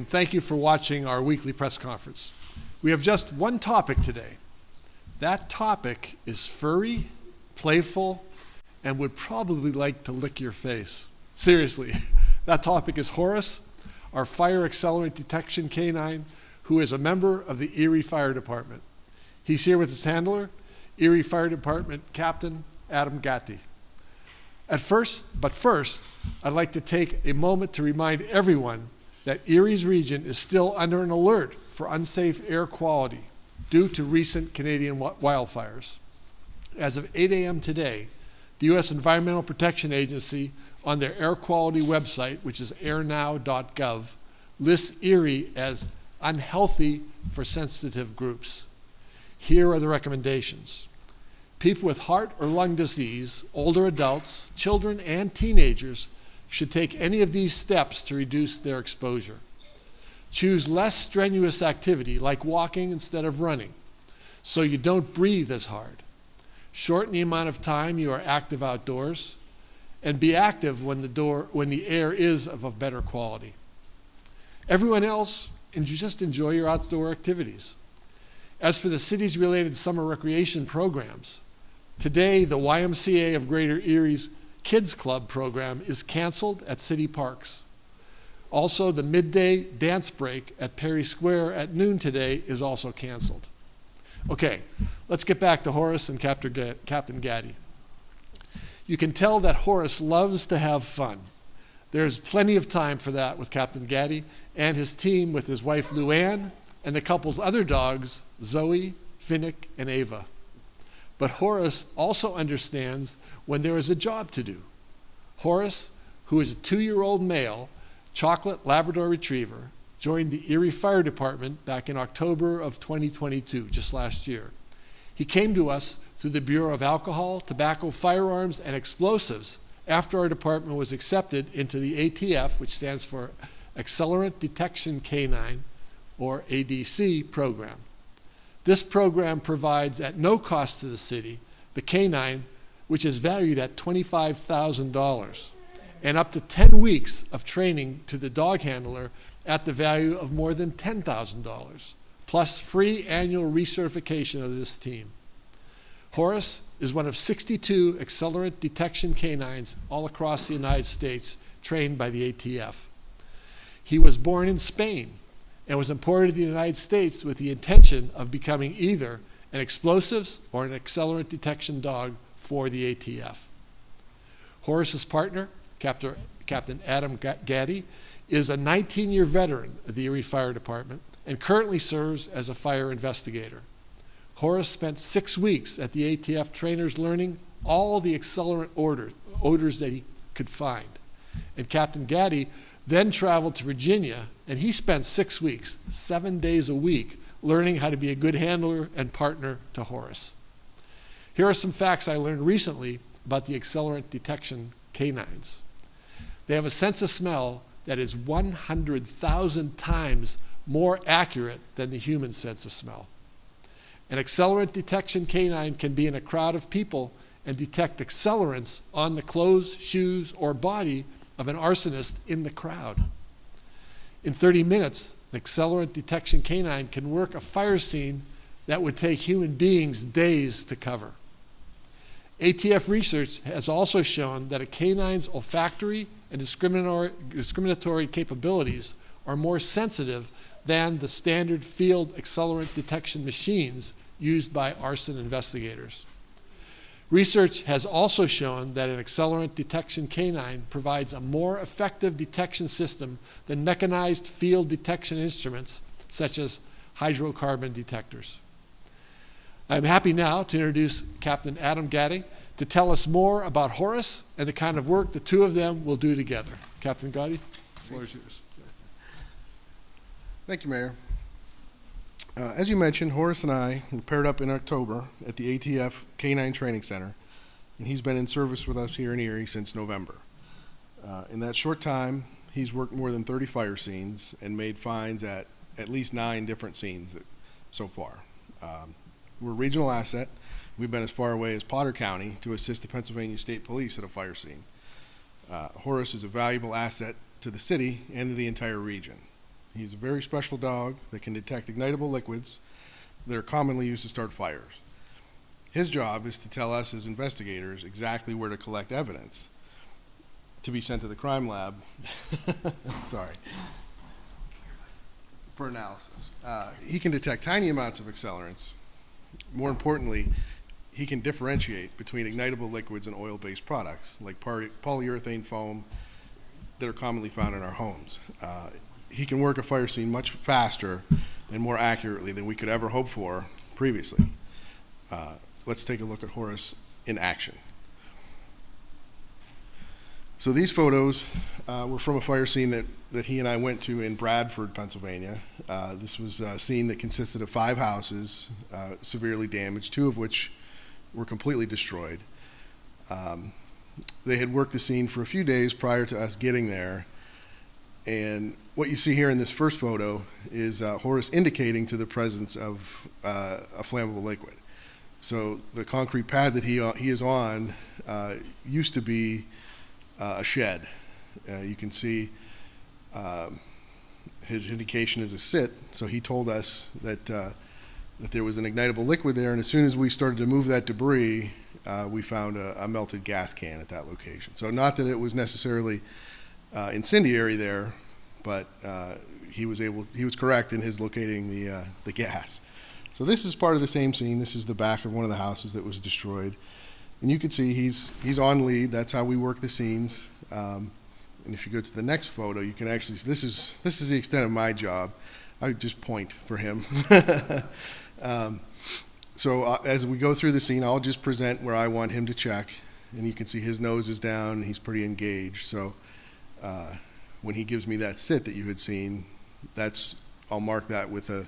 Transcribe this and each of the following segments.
and thank you for watching our weekly press conference. We have just one topic today. That topic is furry, playful, and would probably like to lick your face. Seriously, that topic is Horus, our fire accelerant detection canine, who is a member of the Erie Fire Department. He's here with his handler, Erie Fire Department Captain Adam Gatti. First, I'd like to take a moment to remind everyone that Erie's region is still under an alert for unsafe air quality due to recent Canadian wildfires. As of 8 a.m. today, the U.S. Environmental Protection Agency on their air quality website, which is airnow.gov, lists Erie as unhealthy for sensitive groups. Here are the recommendations. People with heart or lung disease, older adults, children, and teenagers should take any of these steps to reduce their exposure. Choose less strenuous activity, like walking instead of running, so you don't breathe as hard. Shorten the amount of time you are active outdoors, and be active when the air is of a better quality. Everyone else, just enjoy your outdoor activities. As for the city's related summer recreation programs, today the YMCA of Greater Erie's Kids Club program is canceled at city parks. Also, the midday dance break at Perry Square at noon today is also canceled. Okay, let's get back to Horus and Captain Gatti. You can tell that Horus loves to have fun. There's plenty of time for that with Captain Gatti and his team with his wife Luann and the couple's other dogs, Zoe, Finnick, and Ava. But Horus also understands when there is a job to do. Horus, who is a 2-year-old male chocolate Labrador Retriever, joined the Erie Fire Department back in October of 2022, just last year. He came to us through the Bureau of Alcohol, Tobacco, Firearms, and Explosives after our department was accepted into the ATF, which stands for Accelerant-Detection Canine, or ADC program. This program provides, at no cost to the city, the canine, which is valued at $25,000, and up to 10 weeks of training to the dog handler at the value of more than $10,000, plus free annual recertification of this team. Horus is one of 62 accelerant detection canines all across the United States trained by the ATF. He was born in Spain and was imported to the United States with the intention of becoming either an explosives or an accelerant detection dog for the ATF. Horus's partner, Captain Adam Gatti, is a 19-year veteran of the Erie Fire Department and currently serves as a fire investigator. Horus spent 6 weeks at the ATF trainers learning all the accelerant odors that he could find. And Captain Gatti then traveled to Virginia, and he spent 6 weeks, 7 days a week, learning how to be a good handler and partner to Horus. Here are some facts I learned recently about the accelerant detection canines. They have a sense of smell that is 100,000 times more accurate than the human sense of smell. An accelerant detection canine can be in a crowd of people and detect accelerants on the clothes, shoes, or body of an arsonist in the crowd. In 30 minutes, an accelerant detection canine can work a fire scene that would take human beings days to cover. ATF research has also shown that a canine's olfactory and discriminatory capabilities are more sensitive than the standard field accelerant detection machines used by arson investigators. Research has also shown that an accelerant detection canine provides a more effective detection system than mechanized field detection instruments such as hydrocarbon detectors. I'm happy now to introduce Captain Adam Gatti to tell us more about Horus and the kind of work the two of them will do together. Captain Gatti, the floor is yours. Thank you, Mayor. As you mentioned, Horus and I were paired up in October at the ATF Canine Training Center, and he's been in service with us here in Erie since November. In that short time, he's worked more than 30 fire scenes and made finds at least 9 different scenes so far. We're a regional asset. We've been as far away as Potter County to assist the Pennsylvania State Police at a fire scene. Horus is a valuable asset to the city and to the entire region. He's a very special dog that can detect ignitable liquids that are commonly used to start fires. His job is to tell us as investigators exactly where to collect evidence to be sent to the crime lab for analysis. He can detect tiny amounts of accelerants. More importantly, he can differentiate between ignitable liquids and oil-based products like polyurethane foam that are commonly found in our homes. He can work a fire scene much faster and more accurately than we could ever hope for previously. Let's take a look at Horus in action. So these photos were from a fire scene that he and I went to in Bradford, Pennsylvania. This was a scene that consisted of 5 houses, severely damaged, 2 of which were completely destroyed. They had worked the scene for a few days prior to us getting there. And what you see here in this first photo is Horus indicating to the presence of a flammable liquid. So the concrete pad that he is on used to be a shed. You can see his indication is a sit, so he told us that there was an ignitable liquid there, and as soon as we started to move that debris, we found a melted gas can at that location. So not that it was necessarily incendiary there, but he was correct in his locating the gas. So this is part of the same scene. This is the back of one of the houses that was destroyed. And you can see he's on lead. That's how we work the scenes. And if you go to the next photo, you can actually, this is the extent of my job. I just point for him. So as we go through the scene, I'll just present where I want him to check. And you can see his nose is down, and he's pretty engaged. So when he gives me that sit that you had seen, I'll mark that with a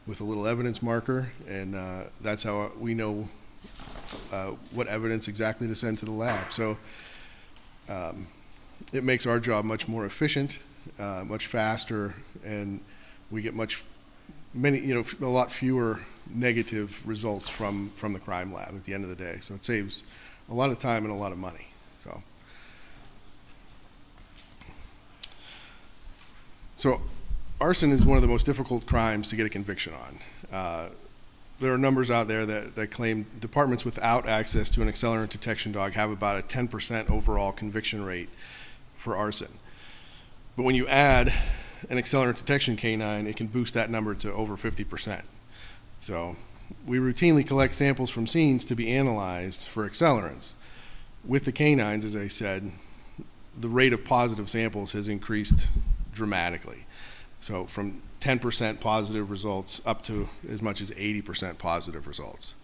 little evidence marker, and that's how we know what evidence exactly to send to the lab. So it makes our job much more efficient, much faster, and we get a lot fewer negative results from the crime lab at the end of the day. So it saves a lot of time and a lot of money. So arson is one of the most difficult crimes to get a conviction on. There are numbers out there that claim departments without access to an accelerant detection dog have about a 10% overall conviction rate for arson. But when you add an accelerant detection canine, it can boost that number to over 50%. So we routinely collect samples from scenes to be analyzed for accelerants. With the canines, as I said, the rate of positive samples has increased dramatically. So from 10% positive results up to as much as 80% positive results.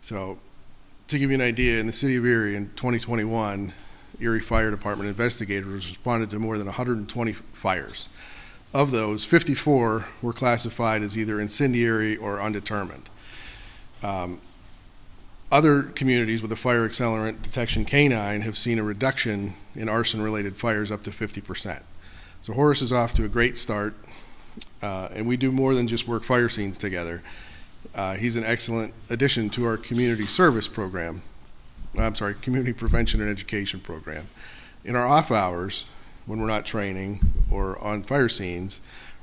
So to give you an idea, in the City of Erie in 2021, Erie Fire Department investigators responded to more than 120 fires. Of those, 54 were classified as either incendiary or undetermined. Other communities with a fire accelerant detection canine have seen a reduction in arson-related fires up to 50%. So Horus is off to a great start, and we do more than just work fire scenes together. He's an excellent addition to our community service program. Community prevention and education program. In our off hours, when we're not training or on fire scenes,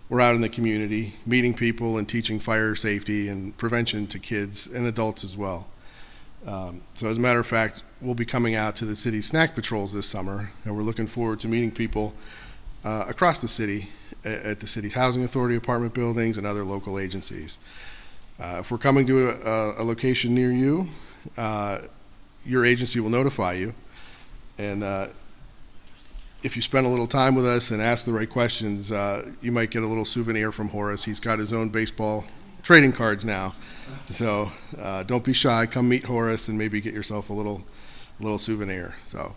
we're out in the community meeting people and teaching fire safety and prevention to kids and adults as well. So as a matter of fact, we'll be coming out to the city snack patrols this summer, and we're looking forward to meeting people across the city at the city's housing authority apartment buildings and other local agencies. If we're coming to a location near you, your agency will notify you, and if you spend a little time with us and ask the right questions, you might get a little souvenir from Horus. He's got his own baseball trading cards now, so don't be shy. Come meet Horus and maybe get yourself a little souvenir. So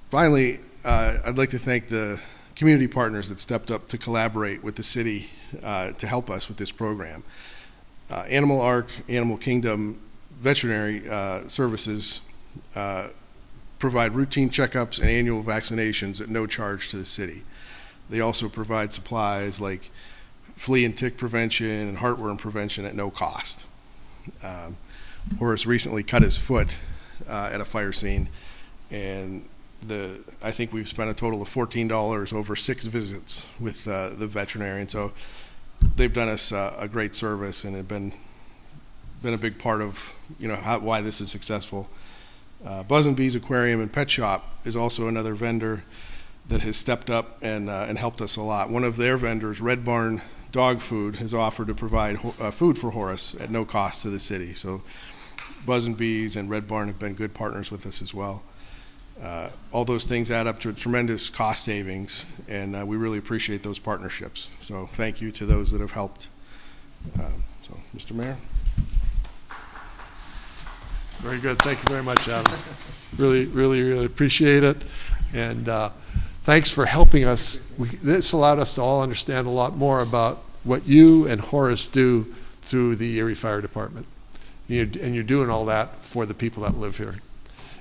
finally, I'd like to thank the community partners that stepped up to collaborate with the city to help us with this program. Animal Arc, Animal Kingdom Veterinary Services provide routine checkups and annual vaccinations at no charge to the city. They also provide supplies like flea and tick prevention and heartworm prevention at no cost. Horus recently cut his foot at a fire scene, and I think we've spent a total of $14 over 6 visits with the veterinarian. So they've done us a great service and have been a big part of why this is successful. Buzz and Bees Aquarium and Pet Shop is also another vendor that has stepped up and helped us a lot. One of their vendors, Red Barn Dog Food, has offered to provide food for Horus at no cost to the city. So Buzz and Bees and Red Barn have been good partners with us as well. All those things add up to a tremendous cost savings, and we really appreciate those partnerships. So thank you to those that have helped. So, Mr. Mayor. Very good. Thank you very much, Adam. Really appreciate it. And thanks for helping us. This allowed us to all understand a lot more about what you and Horus do through the Erie Fire Department. And you're doing all that for the people that live here.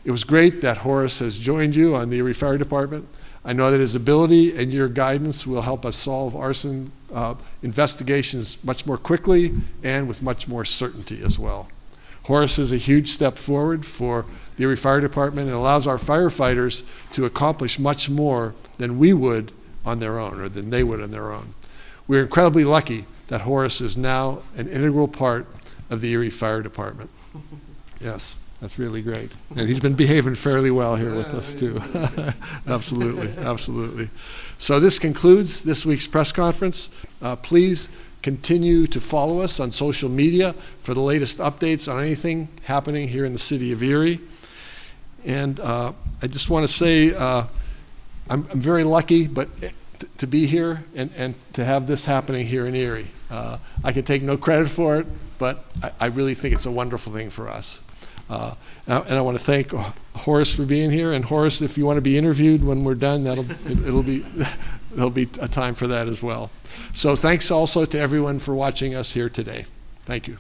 It was great that Horus has joined you on the Erie Fire Department. I know that his ability and your guidance will help us solve arson investigations much more quickly and with much more certainty as well. Horus is a huge step forward for the Erie Fire Department and allows our firefighters to accomplish much more than we would on their own, or than they would on their own. We're incredibly lucky that Horus is now an integral part of the Erie Fire Department. Yes, that's really great. And he's been behaving fairly well here with us too. Absolutely. So this concludes this week's press conference. Please continue to follow us on social media for the latest updates on anything happening here in the city of Erie. And I just want to say I'm very lucky to be here and to have this happening here in Erie. I can take no credit for it, but I really think it's a wonderful thing for us. And I want to thank Horus for being here. And Horus, if you want to be interviewed when we're done, there'll be a time for that as well. So thanks also to everyone for watching us here today. Thank you.